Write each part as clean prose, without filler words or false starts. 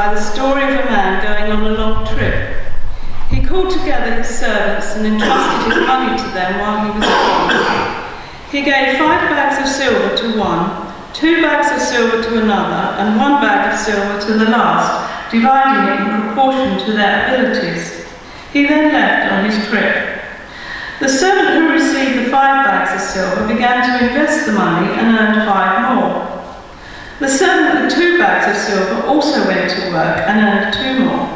by the story of a man going on a long trip. He called together his servants and entrusted his money to them while he was gone. He gave 5 bags of silver to one, 2 bags of silver to another, and 1 bag of silver to the last, dividing it in proportion to their abilities. He then left on his trip. The servant who received the 5 bags of silver began to invest the money and earned 5 more. The servant with 2 bags of silver also went to work and earned 2 more.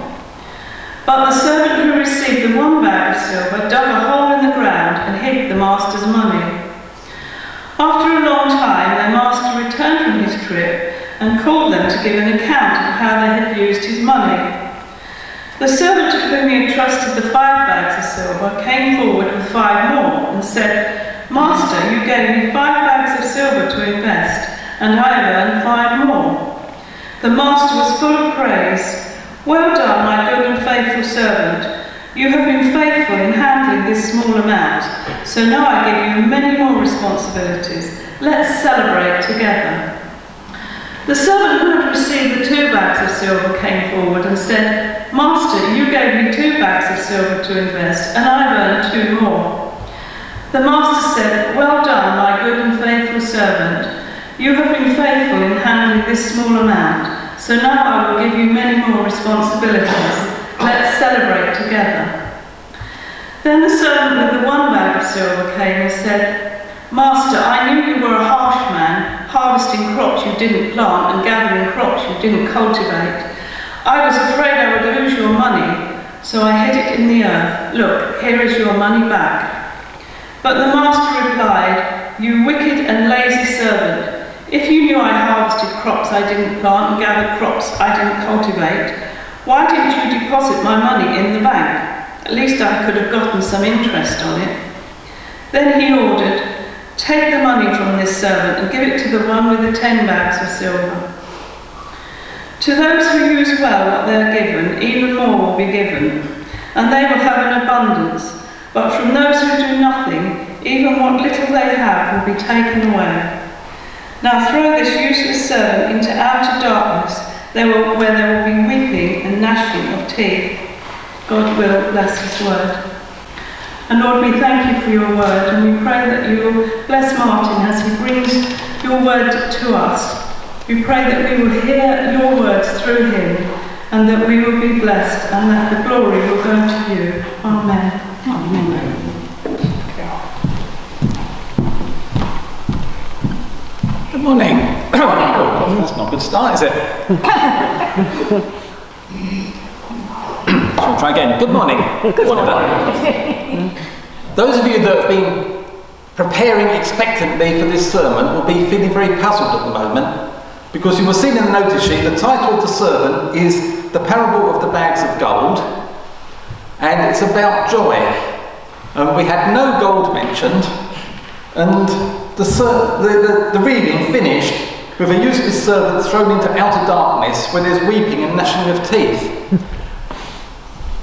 But the servant who received the 1 bag of silver dug a hole in the ground and hid the master's money. After a long time, their master returned from his trip and called them to give an account of how they had used his money. The servant to whom he entrusted the 5 bags of silver came forward with 5 more and said, "Master, you gave me 5 bags of silver to invest, and I have earned 5 more." The master was full of praise. "Well done, my good and faithful servant. You have been faithful in handling this small amount, so now I give you many more responsibilities. Let's celebrate together." The servant who had received the 2 bags of silver came forward and said, "Master, you gave me 2 bags of silver to invest, and I've earned 2 more." The master said, "Well done, my good and faithful servant. You have been faithful in handling this small amount, so now I will give you many more responsibilities. Let's celebrate together." Then the servant with the 1 bag of silver came and said, "Master, I knew you were a harsh man, harvesting crops you didn't plant and gathering crops you didn't cultivate. I was afraid I would lose your money, so I hid it in the earth. Look, here is your money back." But the master replied, "You wicked and lazy servant, if you knew I harvested crops I didn't plant and gathered crops I didn't cultivate, why didn't you deposit my money in the bank? At least I could have gotten some interest on it." Then he ordered, "Take the money from this servant and give it to the one with the 10 bags of silver. To those who use well what they are given, even more will be given, and they will have an abundance. But from those who do nothing, even what little they have will be taken away. Now throw this useless servant into outer darkness, where there will be weeping and gnashing of teeth." God will bless his word. And Lord, we thank you for your word, and we pray that you will bless Martin as he brings your word to us. We pray that we will hear your words through him, and that we will be blessed, and that the glory will go to you. Amen. Amen. Good morning. Oh, that's not a good start, is it? Shall we try again? Good morning. Good morning. Those of you that have been preparing expectantly for this sermon will be feeling very puzzled at the moment, because you will see in the notice sheet the title of the sermon is The Parable of the Bags of Gold, and it's about joy. We had no gold mentioned, and the reading finished with a useless servant thrown into outer darkness where there's weeping and gnashing of teeth.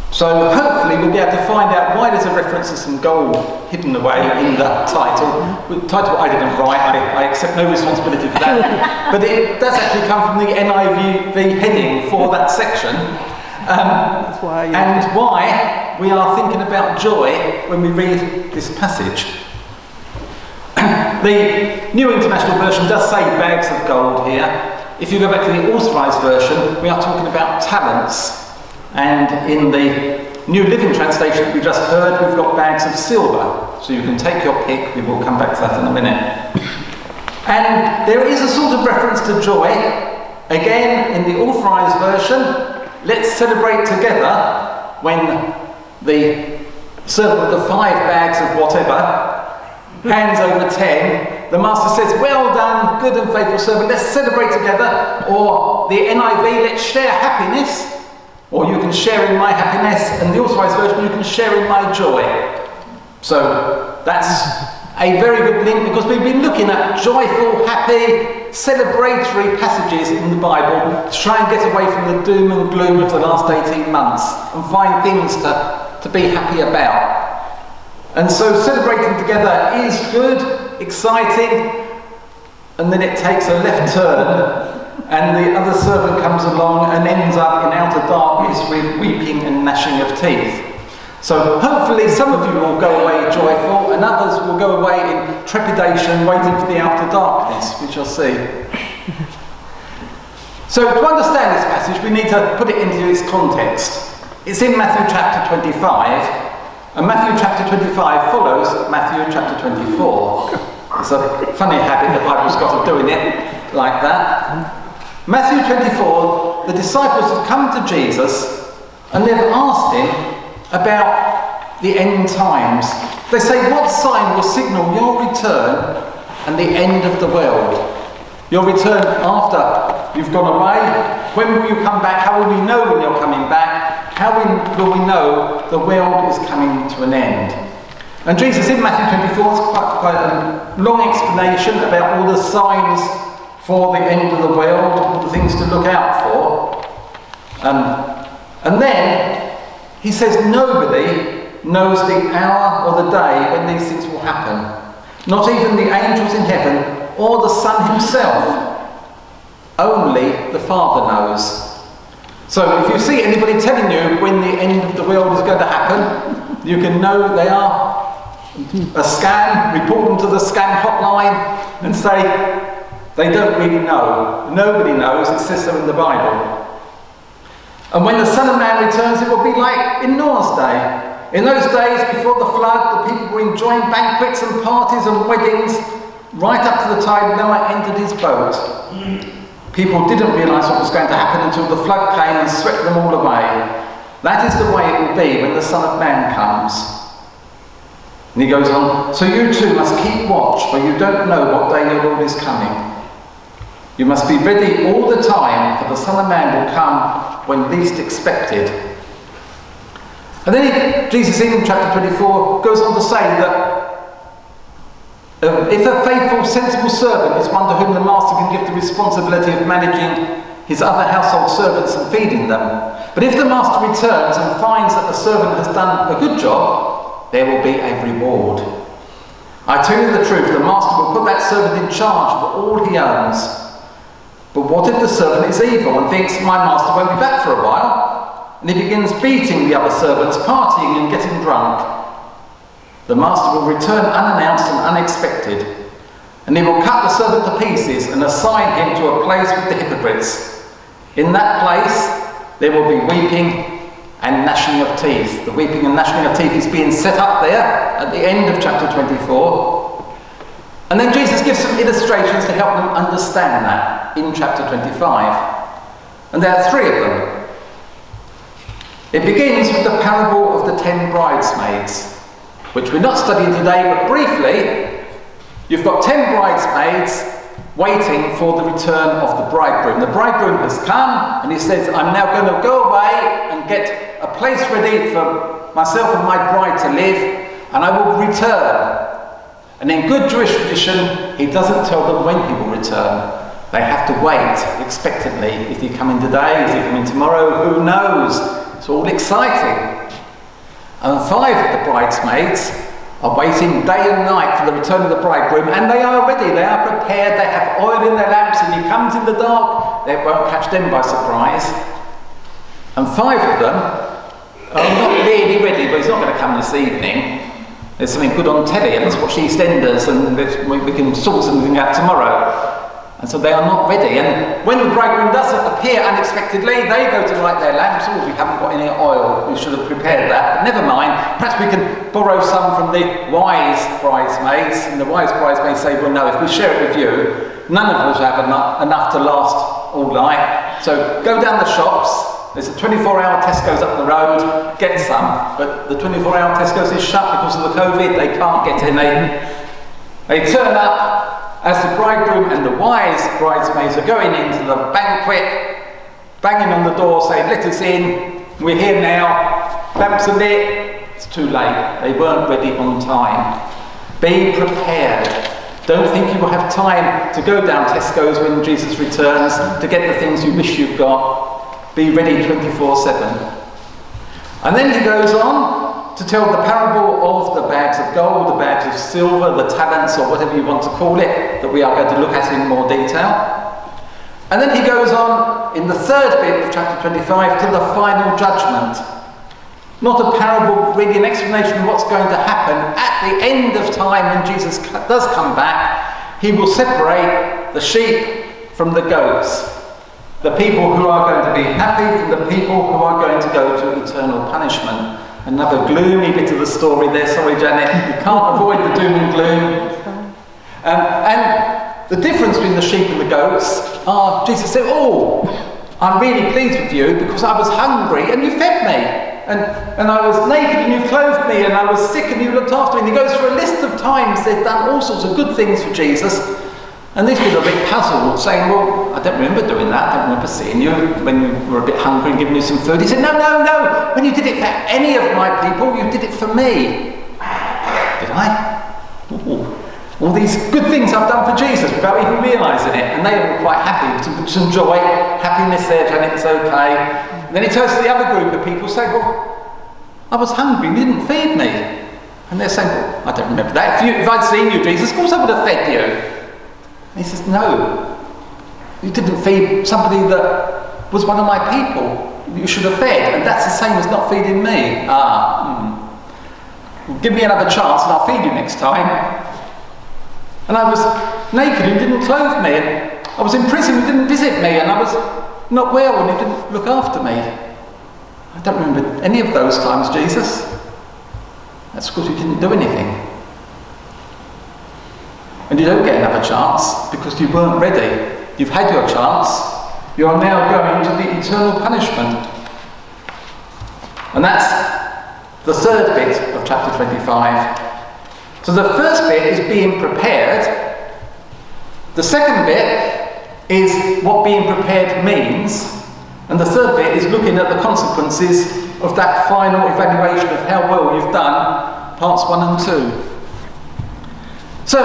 So hopefully we'll be able to find out why there's a reference to some gold hidden away in that title. The title I didn't write, I accept no responsibility for that. But it does actually come from the NIV heading for that section. That's why and why we are thinking about joy when we read this passage. The New International Version does say bags of gold here. If you go back to the Authorised Version, we are talking about talents. And in the New Living Translation that we just heard, we've got bags of silver. So you can take your pick. We will come back to that in a minute. And there is a sort of reference to joy. Again, in the Authorised Version, let's celebrate together when the servant with the 5 bags of whatever hands over 10. The master says, "Well done, good and faithful servant. Let's celebrate together." Or the NIV, "Let's share happiness." Or you can share in my happiness, and the Authorised Version, you can share in my joy. So that's a very good link, because we've been looking at joyful, happy, celebratory passages in the Bible to try and get away from the doom and gloom of the last 18 months and find things to be happy about. And so celebrating together is good, exciting, and then it takes a left turn and the other servant comes along and ends up in outer darkness with weeping and gnashing of teeth. So hopefully some of you will go away joyful, and others will go away in trepidation, waiting for the outer darkness, we shall see. So to understand this passage, we need to put it into its context. It's in Matthew chapter 25, and Matthew chapter 25 follows Matthew chapter 24. It's a funny habit the Bible's got of doing it like that. Matthew 24, the disciples have come to Jesus and they've asked him about the end times. They say, what sign will signal your return and the end of the world? Your return after you've gone away? When will you come back? How will we know when you're coming back? How will we know the world is coming to an end? And Jesus in Matthew 24 is quite a long explanation about all the signs for the end of the world, all the things to look out for. And then he says nobody knows the hour or the day when these things will happen. Not even the angels in heaven or the Son himself. Only the Father knows. So if you see anybody telling you when the end of the world is going to happen, you can know they are a scam, report them to the scam hotline and say they don't really know. Nobody knows, it says so in the Bible. And when the Son of Man returns, it will be like in Noah's day. In those days before the flood, the people were enjoying banquets and parties and weddings right up to the time Noah entered his boat. People didn't realise what was going to happen until the flood came and swept them all away. That is the way it will be when the Son of Man comes. And he goes on, so you too must keep watch, for you don't know what day your Lord is coming. You must be ready all the time, for the Son of Man will come when least expected. And then Jesus in chapter 24 goes on to say that if a faithful, sensible servant is one to whom the master can give the responsibility of managing his other household servants and feeding them, but if the master returns and finds that the servant has done a good job, there will be a reward. I tell you the truth, the master will put that servant in charge of all he owns. But what if the servant is evil and thinks, my master won't be back for a while, and he begins beating the other servants, partying and getting drunk? The master will return unannounced and unexpected, and he will cut the servant to pieces and assign him to a place with the hypocrites. In that place there will be weeping and gnashing of teeth. The weeping and gnashing of teeth is being set up there at the end of chapter 24. And then Jesus gives some illustrations to help them understand that in chapter 25. And there are three of them. It begins with the parable of the 10 bridesmaids, which we're not studying today, but briefly, you've got 10 bridesmaids waiting for the return of the bridegroom. The bridegroom has come and he says, I'm now going to go away and get a place ready for myself and my bride to live, and I will return. And in good Jewish tradition, he doesn't tell them when he will return. They have to wait expectantly. Is he coming today? Is he coming tomorrow? Who knows? It's all exciting. And 5 of the bridesmaids are waiting day and night for the return of the bridegroom, and they are ready, they are prepared, they have oil in their lamps, and he comes in the dark, it won't catch them by surprise. And 5 of them are not really ready, but he's not going to come this evening. There's something good on telly, and let's watch EastEnders, and we can sort something out tomorrow. And so they are not ready. And when the bridegroom doesn't appear unexpectedly, they go to light their lamps. Oh, we haven't got any oil. We should have prepared that. But never mind. Perhaps we can borrow some from the wise bridesmaids. And the wise bridesmaids say, well, no, if we share it with you, none of us have enough to last all night. So go down the shops. There's a 24-hour Tesco's up the road. Get some. But the 24-hour Tesco's is shut because of the COVID. They can't get any. They turn up as the bridegroom and the wise bridesmaids are going into the banquet, banging on the door saying, let us in, we're here now, lamps are lit. It's too late, they weren't ready on time. Be prepared. Don't think you will have time to go down Tesco's when Jesus returns to get the things you wish you'd got. Be ready 24/7. And then he goes on to tell the parable of the bags of gold, the bags of silver, the talents, or whatever you want to call it, that we are going to look at in more detail. And then he goes on in the third bit of chapter 25 to the final judgment. Not a parable, really an explanation of what's going to happen. At the end of time, when Jesus does come back, he will separate the sheep from the goats. The people who are going to be happy from the people who are going to go to eternal punishment. Another gloomy bit of the story there. Sorry, Janet, you can't avoid the doom and gloom. And the difference between the sheep and the goats are, Jesus said, "Oh, I'm really pleased with you because I was hungry and you fed me. And I was naked and you clothed me, and I was sick and you looked after me." And he goes through a list of times they've done all sorts of good things for Jesus. And these people are a bit puzzled, saying, "Well, I don't remember doing that. I don't remember seeing you when you were a bit hungry and giving you some food." He said, No. When you did it for any of my people, you did it for me. Did I? Ooh. All these good things I've done for Jesus without even realising it. And they were quite happy, some joy, happiness there, Janet, it's okay. And then he turns to the other group of people, saying, "Well, I was hungry and you didn't feed me." And they're saying, "Well, I don't remember that. If I'd seen you, Jesus, of course I would have fed you." And he says, "No, you didn't feed somebody that was one of my people. You should have fed, and that's the same as not feeding me." Well, give me another chance and I'll feed you next time. And I was naked and you didn't clothe me, and I was in prison and you didn't visit me, and I was not well and you didn't look after me. I don't remember any of those times, Jesus. That's because you didn't do anything. And you don't get another chance because you weren't ready. You've had your chance. You are now going to the eternal punishment. And that's the third bit of chapter 25. So the first bit is being prepared. The second bit is what being prepared means. And the third bit is looking at the consequences of that final evaluation of how well you've done, parts 1 and 2. So,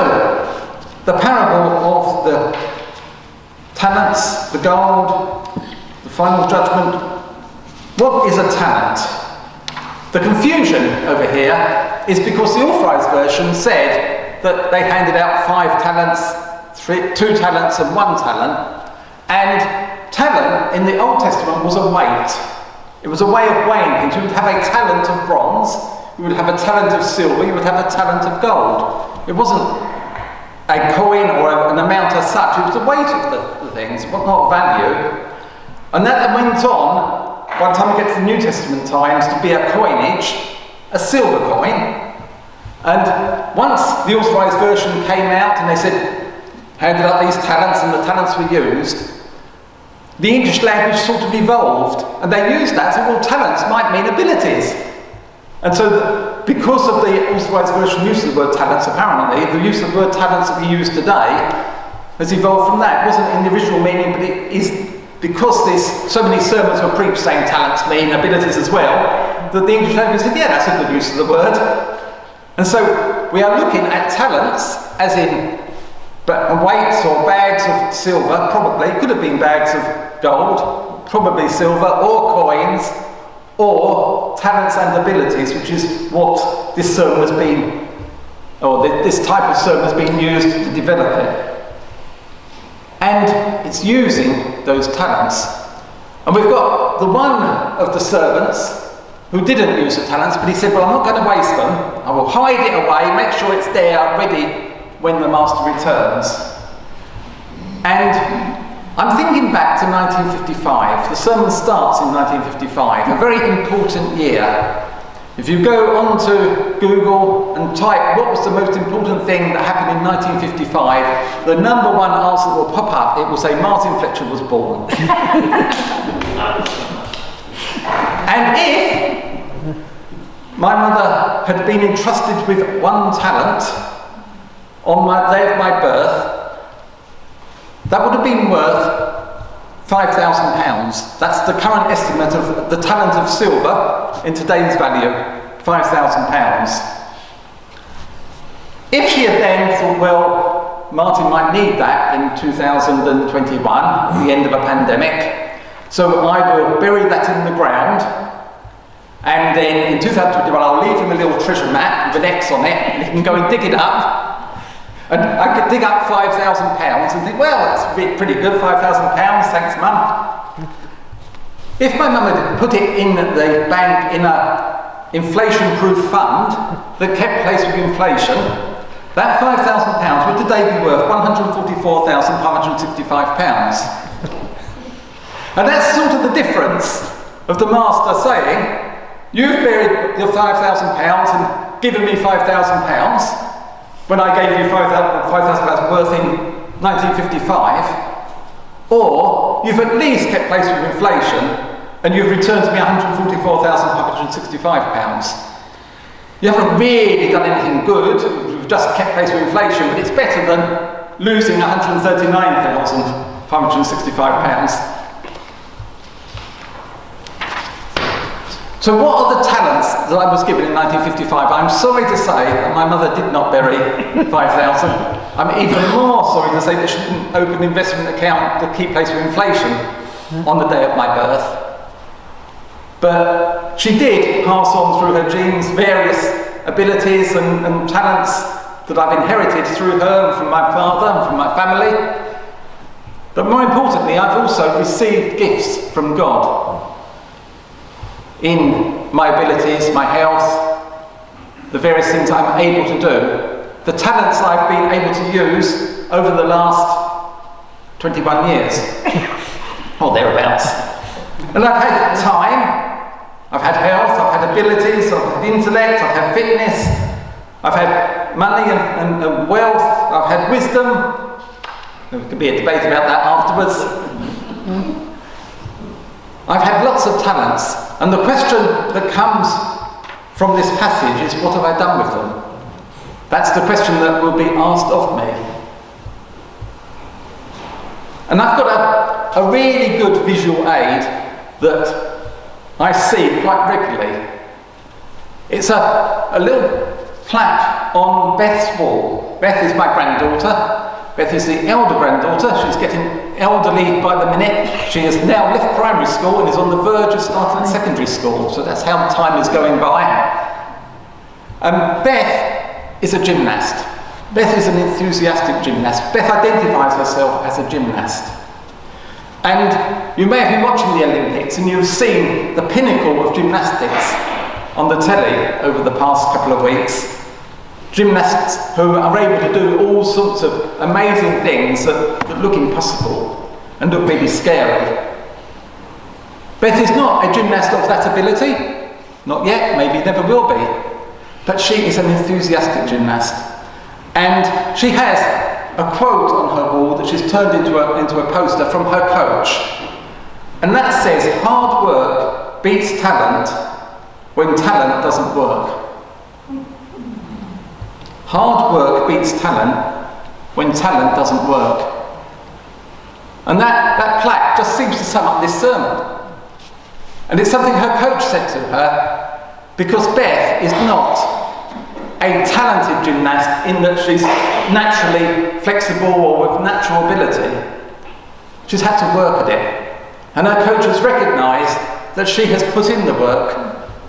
the parable of the talents, the gold, the final judgment. What is a talent? The confusion over here is because the authorised version said that they handed out 5 talents, 2 talents and 1 talent. And talent in the Old Testament was a weight. It was a way of weighing things. You would have a talent of bronze, you would have a talent of silver, you would have a talent of gold. It wasn't a coin or an amount as such, it was the weight of the things, but not value. And that went on, by the time we get to the New Testament times, to be a coinage, a silver coin. And once the authorised version came out and they said, handed out these talents and the talents were used, the English language sort of evolved, and they used that, so well, talents might mean abilities. And so because of the authorised version use of the word talents, apparently, the use of the word talents that we use today has evolved from that. It wasn't in the original meaning, but it is because so many sermons were preached saying talents mean abilities as well, that the English language said, yeah, that's a good use of the word. And so we are looking at talents as in weights or bags of silver, probably, could have been bags of gold, probably silver, or coins, or talents and abilities, which is what this sermon has been, or this type of sermon has been used to develop it. And it's using those talents. And we've got the one of the servants who didn't use the talents, but he said, well, I'm not going to waste them. I will hide it away, make sure it's there, ready when the master returns. And I'm thinking back to 1955. The sermon starts in 1955, a very important year. If you go onto Google and type what was the most important thing that happened in 1955, the number one answer that will pop up, it will say Martin Fletcher was born. And if my mother had been entrusted with 1 talent on my day of my birth, that would have been worth £5,000. That's the current estimate of the talent of silver in today's value, £5,000. If she had then thought, well, Martin might need that in 2021, at the end of a pandemic, so I will bury that in the ground, and then in 2021 I'll leave him a little treasure map with an X on it, and he can go and dig it up. And I could dig up £5,000 and think, well, that's pretty good, £5,000, thanks mum. If my mum had put it in the bank in a inflation-proof fund that kept pace with inflation, that £5,000 would today be worth £144,565. And that's sort of the difference of the master saying, you've buried your £5,000 and given me £5,000 when I gave you £5,000 worth in 1955, or you've at least kept pace with inflation and you've returned to me £144,565. You haven't really done anything good, you've just kept pace with inflation, but it's better than losing £139,565. So what are the talents that I was given in 1955? I'm sorry to say that my mother did not bury 5,000. I'm even more sorry to say that she didn't open an investment account to keep pace with inflation on the day of my birth. But she did pass on through her genes various abilities and talents that I've inherited through her and from my father and from my family. But more importantly, I've also received gifts from God in my abilities, my health, the various things I'm able to do, the talents I've been able to use over the last 21 years, or thereabouts. And I've had time, I've had health, I've had abilities, I've had intellect, I've had fitness, I've had money and wealth, I've had wisdom. There could be a debate about that afterwards. I've had lots of talents, and the question that comes from this passage is, what have I done with them? That's the question that will be asked of me. And I've got a really good visual aid that I see quite regularly. It's a little plaque on Beth's wall. Beth is my granddaughter. Beth is the elder granddaughter. She's getting elderly by the minute. She has now left primary school and is on the verge of starting secondary school. So that's how time is going by. Beth is a gymnast. Beth is an enthusiastic gymnast. Beth identifies herself as a gymnast. And you may have been watching the Olympics and you've seen the pinnacle of gymnastics on the telly over the past couple of weeks. Gymnasts who are able to do all sorts of amazing things that look impossible and look really scary. Beth is not a gymnast of that ability, not yet, maybe never will be, but she is an enthusiastic gymnast. And she has a quote on her wall that she's turned into a poster from her coach. And that says, hard work beats talent when talent doesn't work. Hard work beats talent when talent doesn't work. And that plaque just seems to sum up this sermon. And it's something her coach said to her, because Beth is not a talented gymnast in that she's naturally flexible or with natural ability. She's had to work at it. And her coach has recognised that she has put in the work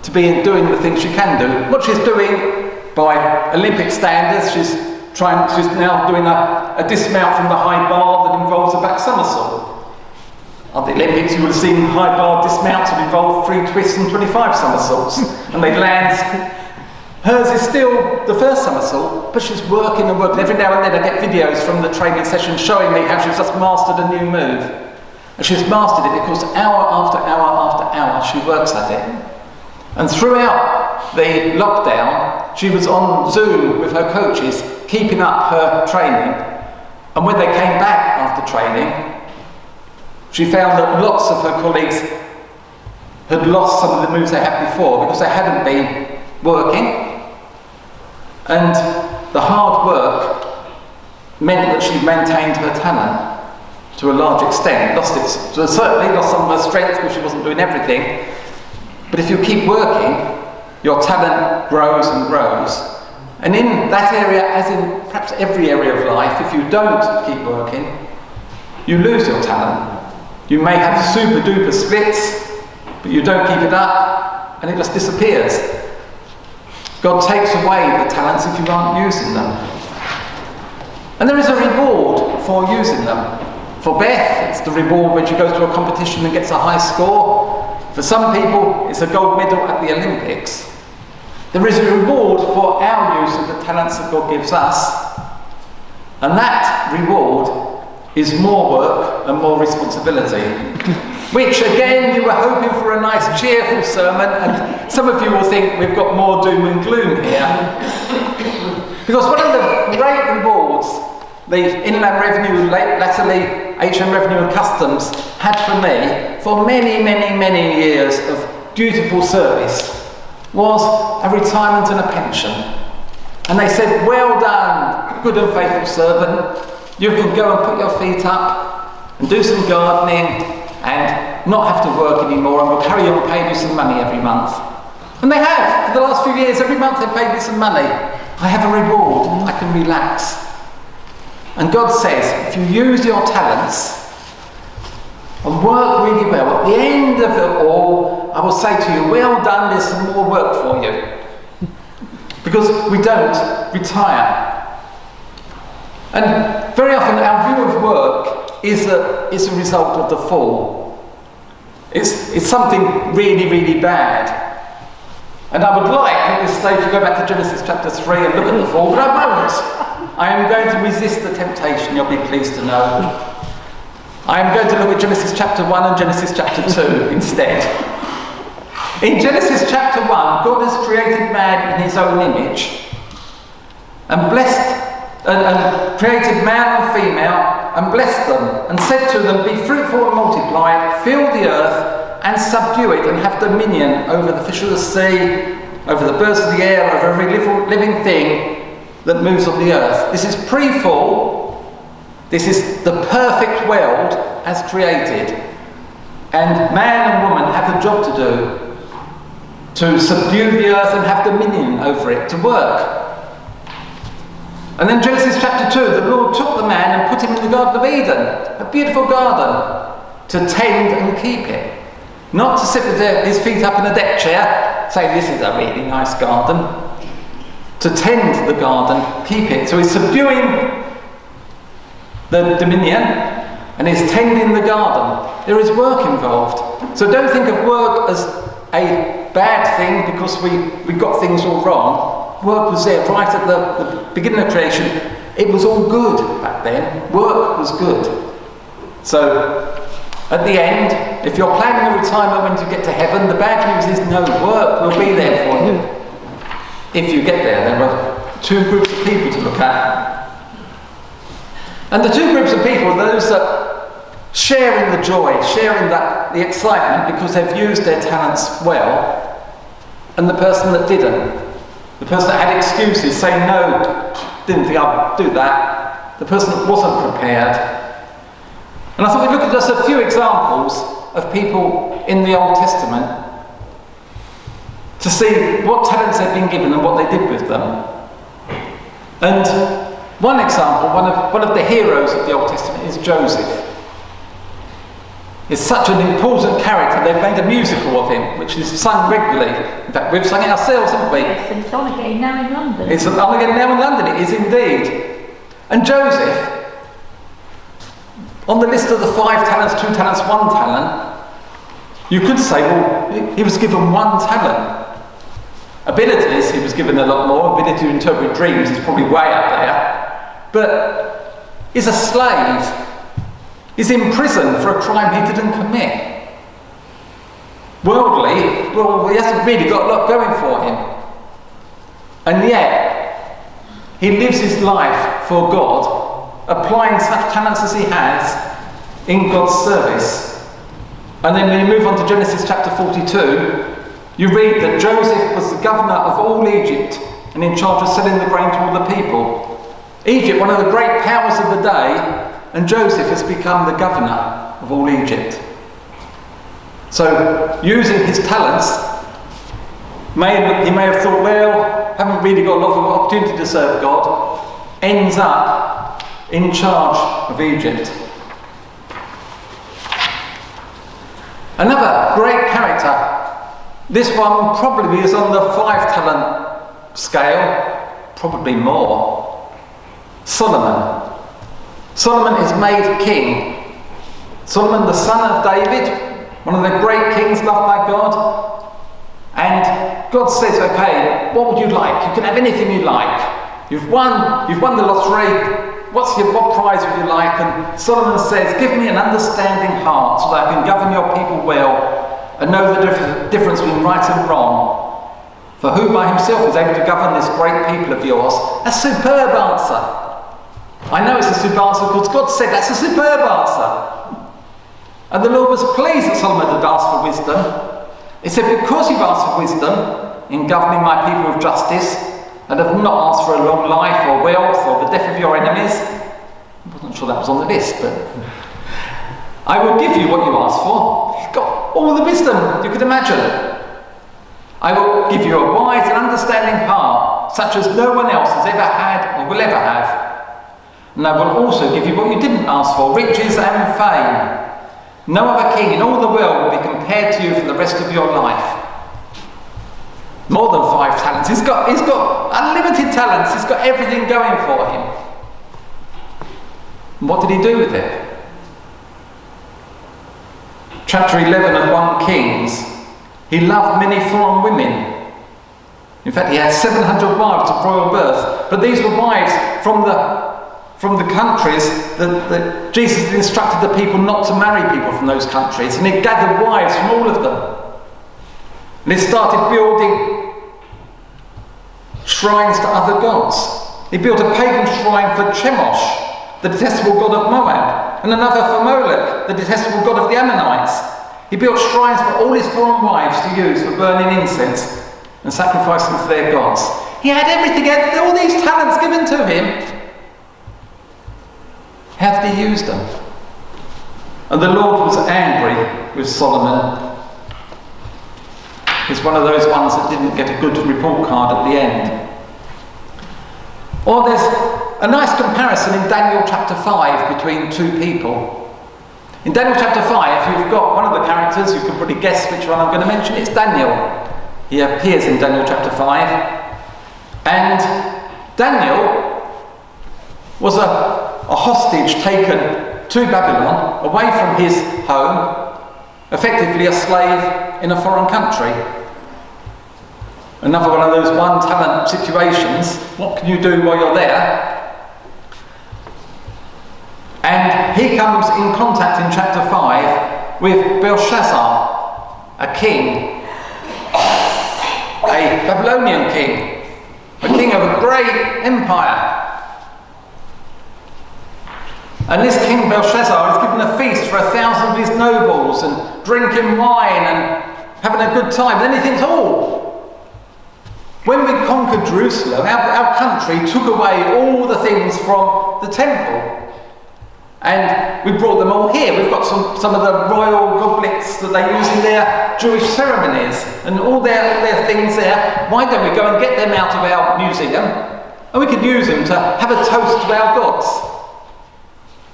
to be doing the things she can do. What she's doing by Olympic standards, she's now doing a dismount from the high bar that involves a back somersault. At the Olympics, you would have seen high bar dismounts that involve 3 twists and 25 somersaults, and they land. Hers is still the first somersault, but she's working and working. Every now and then I get videos from the training session showing me how she's just mastered a new move. And she's mastered it because hour after hour after hour she works at it. And throughout the lockdown, she was on Zoom with her coaches, keeping up her training. And when they came back after training, she found that lots of her colleagues had lost some of the moves they had before because they hadn't been working. And the hard work meant that she maintained her talent to a large extent. Certainly lost some of her strength because she wasn't doing everything. But if you keep working, your talent grows and grows. And in that area, as in perhaps every area of life, if you don't keep working, you lose your talent. You may have super duper splits, but you don't keep it up, and it just disappears. God takes away the talents if you aren't using them. And there is a reward for using them. For Beth, it's the reward when she goes to a competition and gets a high score. For some people, it's a gold medal at the Olympics. There is a reward for our use of the talents that God gives us. And that reward is more work and more responsibility. Which, again, you were hoping for a nice, cheerful sermon, and some of you will think we've got more doom and gloom here. Because one of the great rewards the Inland Revenue, latterly HM Revenue and Customs, had for me, for many, many, many years of dutiful service, was a retirement and a pension. And they said, well done, good and faithful servant. You can go and put your feet up and do some gardening and not have to work anymore, and we'll carry on and pay you some money every month. And they have. For the last few years, every month they've paid me some money. I have a reward. I can relax. And God says, if you use your talents and work really well, at the end of it all, I will say to you, well done, there's some more work for you. Because we don't retire. And very often our view of work is that it's a result of the fall. It's something really, really bad. And I would like at this stage to go back to Genesis chapter 3 and look at the fall, but I won't. I am going to resist the temptation, you'll be pleased to know. I am going to look at Genesis chapter 1 and Genesis chapter 2 instead. In Genesis chapter 1, God has created man in his own image and created man and female and blessed them and said to them, be fruitful and multiply, fill the earth and subdue it and have dominion over the fish of the sea, over the birds of the air, over every living thing that moves on the earth. This is pre-fall. This is the perfect world as created. And man and woman have a job to do, to subdue the earth and have dominion over it, to work. And then Genesis chapter 2, the Lord took the man and put him in the Garden of Eden, a beautiful garden, to tend and keep it. Not to sit with his feet up in a deck chair, say this is a really nice garden. To tend the garden, keep it. So he's subduing the dominion and he's tending the garden. There is work involved. So don't think of work as a bad thing because we got things all wrong. Work was there right at the beginning of creation. It was all good back then. Work was good. So at the end, if you're planning a retirement when you get to heaven, the bad news is no, work will be there for you. If you get there are two groups of people to look at. And the two groups of people are those that share in the joy, share in the excitement because they've used their talents well, and the person that didn't. The person that had excuses, saying no, didn't think I'd do that. The person that wasn't prepared. And I thought we'd look at just a few examples of people in the Old Testament to see what talents they've been given and what they did with them. And one example, one of the heroes of the Old Testament is Joseph. He's such an important character, they've made a musical of him, which is sung regularly. In fact, we've sung it ourselves, haven't we? Yes, and it's on again now in London. It's on again now in London, it is indeed. And Joseph, on the list of the 5 talents, 2 talents, 1 talent, you could say, well, he was given 1 talent. Abilities, he was given a lot more. Ability to interpret dreams is probably way up there. But he's a slave. He's in prison for a crime he didn't commit. Worldly, well, he hasn't really got a lot going for him. And yet, he lives his life for God, applying such talents as he has in God's service. And then when you move on to Genesis chapter 42, you read that Joseph was the governor of all Egypt and in charge of selling the grain to all the people. Egypt, one of the great powers of the day, and Joseph has become the governor of all Egypt. So, using his talents, he may have thought, well, haven't really got a lot of opportunity to serve God, ends up in charge of Egypt. Another great character. This one probably is on the 5 talent scale, probably more. Solomon. Solomon is made king. Solomon, the son of David, one of the great kings loved by God. And God says, okay, what would you like? You can have anything you like. You've won the lottery. What prize would you like? And Solomon says, give me an understanding heart so that I can govern your people well and know the difference between right and wrong. For who by himself is able to govern this great people of yours? A superb answer. I know it's a superb answer because God said that's a superb answer. And the Lord was pleased that Solomon had asked for wisdom. He said, because you've asked for wisdom in governing my people with justice, and have not asked for a long life or wealth or the death of your enemies. I wasn't sure that was on the list, but I will give you what you asked for. He's got all the wisdom you could imagine. I will give you a wise and understanding heart, such as no one else has ever had or will ever have. And I will also give you what you didn't ask for, riches and fame. No other king in all the world will be compared to you for the rest of your life. More than 5 talents. He's got unlimited talents. He's got everything going for him. And what did he do with it? Chapter 11 of 1 Kings. He loved many foreign women. In fact, he had 700 wives of royal birth. But these were wives from the countries that Jesus had instructed the people not to marry people from those countries. And he gathered wives from all of them. And he started building shrines to other gods. He built a pagan shrine for Chemosh, the detestable god of Moab, and another for Molech, the detestable god of the Ammonites. He built shrines for all his foreign wives to use for burning incense and sacrificing to their gods. He had everything, he had all these talents given to him. How did he use them? And the Lord was angry with Solomon. He's one of those ones that didn't get a good report card at the end. Or there's a nice comparison in Daniel chapter 5 between 2 people. In Daniel chapter 5, you've got one of the characters, you can probably guess which one I'm going to mention, it's Daniel. He appears in Daniel chapter 5. And Daniel was a hostage taken to Babylon, away from his home, effectively a slave in a foreign country. Another one of those one-talent situations. What can you do while you're there? And he comes in contact in chapter 5 with Belshazzar, a king, a Babylonian king, a king of a great empire. And this King Belshazzar is given a feast for 1,000 of his nobles and drinking wine and having a good time. Then he thinks, when we conquered Jerusalem, our country took away all the things from the temple. And we brought them all here. We've got some of the royal goblets that they use in their Jewish ceremonies and all their things there. Why don't we go and get them out of our museum and we could use them to have a toast to our gods?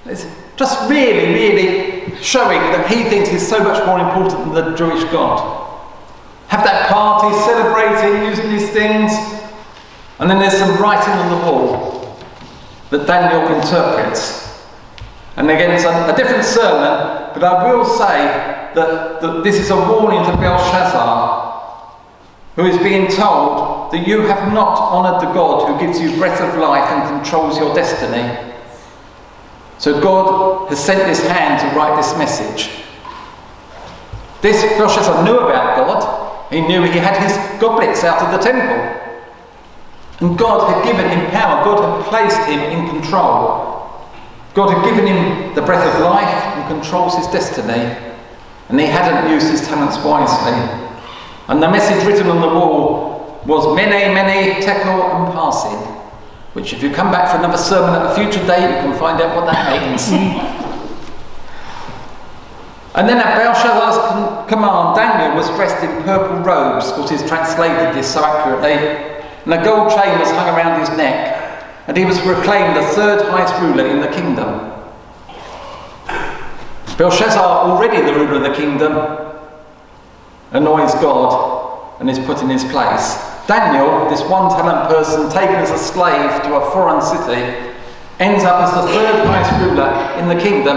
It's just really, really showing that he thinks he's so much more important than the Jewish God. Have that party, celebrating, using these things. And then there's some writing on the wall that Daniel interprets. And again, it's a different sermon, but I will say that this is a warning to Belshazzar, who is being told that you have not honoured the God who gives you breath of life and controls your destiny. So God has sent this hand to write this message. This Belshazzar knew about God. He knew he had his goblets out of the temple. And God had given him power. God had placed him in control. God had given him the breath of life and controls his destiny. And he hadn't used his talents wisely. And the message written on the wall was Mene, Mene, Tekel and Parsin. Which if you come back for another sermon at a future date, you can find out what that means. And then at Belshazzar's command, Daniel was dressed in purple robes, because he's translated this so accurately, and a gold chain was hung around his neck, and he was proclaimed the 3rd highest ruler in the kingdom. Belshazzar, already the ruler of the kingdom, annoys God and is put in his place. Daniel, this one-talent person taken as a slave to a foreign city, ends up as the third highest ruler in the kingdom.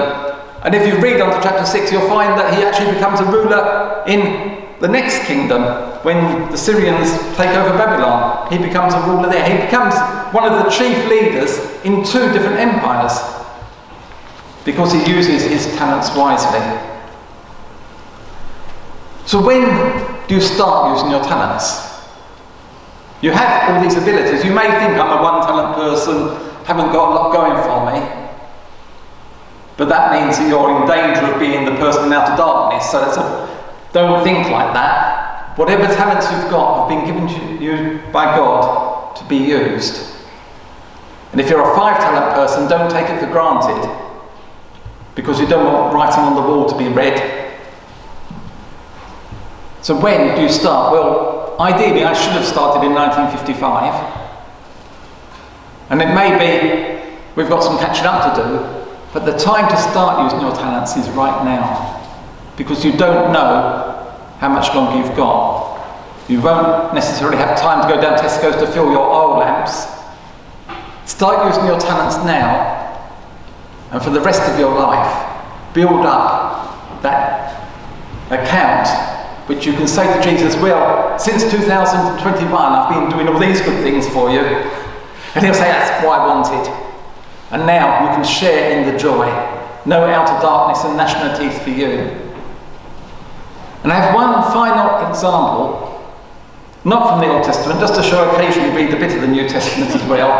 And if you read on to chapter 6, you'll find that he actually becomes a ruler in the next kingdom. When the Syrians take over Babylon, he becomes a ruler there. He becomes one of the chief leaders in 2 different empires because he uses his talents wisely. So when do you start using your talents? You have all these abilities. You may think I'm a one-talent person, haven't got a lot going for me. But that means that you're in danger of being the person out of darkness. So don't think like that. Whatever talents you've got have been given to you by God to be used. And if you're a 5-talent person, don't take it for granted, because you don't want writing on the wall to be read. So when do you start? Well, ideally I should have started in 1955. And it may be we've got some catching up to do, but the time to start using your talents is right now, because you don't know how much longer you've got. You won't necessarily have time to go down Tesco's to fill your oil lamps. Start using your talents now, and for the rest of your life, build up that account which you can say to Jesus, well, since 2021 I've been doing all these good things for you. And he'll say, that's what I wanted. And now you can share in the joy. No outer darkness and gnashing of teeth for you. And I have one final example, not from the Old Testament, just to show occasionally read a bit of the New Testament as well.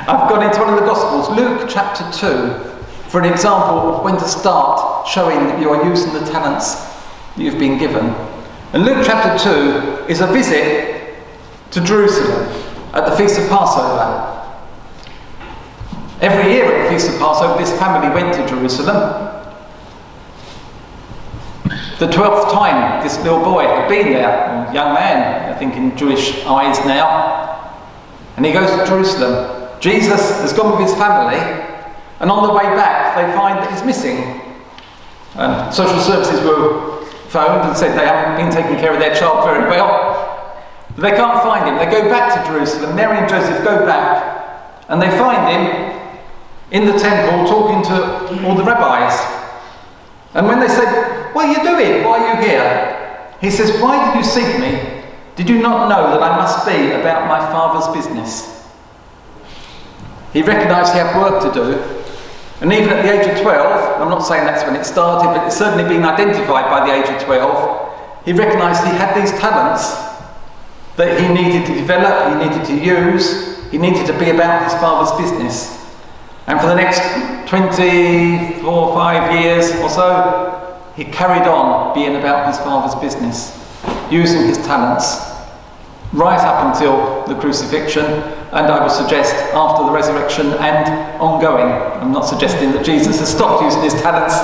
I've gone into one of the Gospels, Luke chapter 2, for an example of when to start showing that you are using the talents you've been given. And Luke chapter 2 is a visit to Jerusalem at the Feast of Passover. Every year at the Feast of Passover, this family went to Jerusalem. The 12th time this little boy had been there, a young man, I think in Jewish eyes now, and he goes to Jerusalem. Jesus has gone with his family, and on the way back they find that he's missing. And social services were phoned and said they haven't been taking care of their child very well. But they can't find him. They go back to Jerusalem. Mary and Joseph go back, and they find him in the temple talking to all the rabbis. And when they said, what are you doing? Why are you here? He says, why did you seek me? Did you not know that I must be about my Father's business? He recognised he had work to do. And even at the age of 12, I'm not saying that's when it started, but it's certainly been identified by the age of 12, he recognised he had these talents that he needed to develop, he needed to use, he needed to be about his Father's business. And for the next 5 years or so, he carried on being about his Father's business, using his talents, right up until the crucifixion, and I would suggest after the resurrection and ongoing. I'm not suggesting that Jesus has stopped using his talents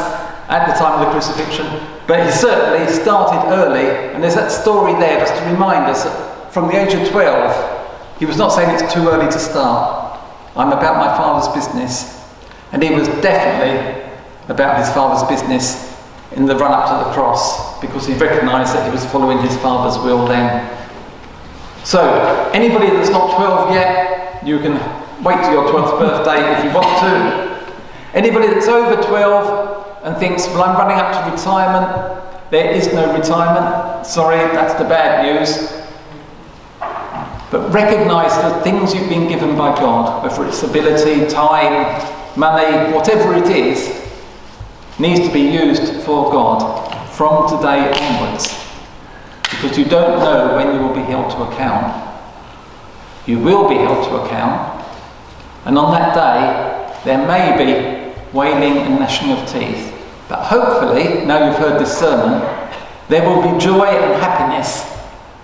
at the time of the crucifixion, but he certainly started early, and there's that story there just to remind us that from the age of 12, he was not saying it's too early to start. I'm about my Father's business. And he was definitely about his Father's business in the run-up to the cross, because he recognised that he was following his Father's will then. So, anybody that's not 12 yet, you can wait till your 12th birthday if you want to. Anybody that's over 12 and thinks, well, I'm running up to retirement, there is no retirement. Sorry, that's the bad news. But recognise the things you've been given by God, whether it's ability, time, money, whatever it is, needs to be used for God from today onwards. Because you don't know when you will be held to account. You will be held to account, and on that day there may be wailing and gnashing of teeth. But hopefully, now you've heard this sermon, there will be joy and happiness.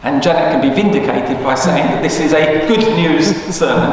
And Janet can be vindicated by saying that this is a good news sermon.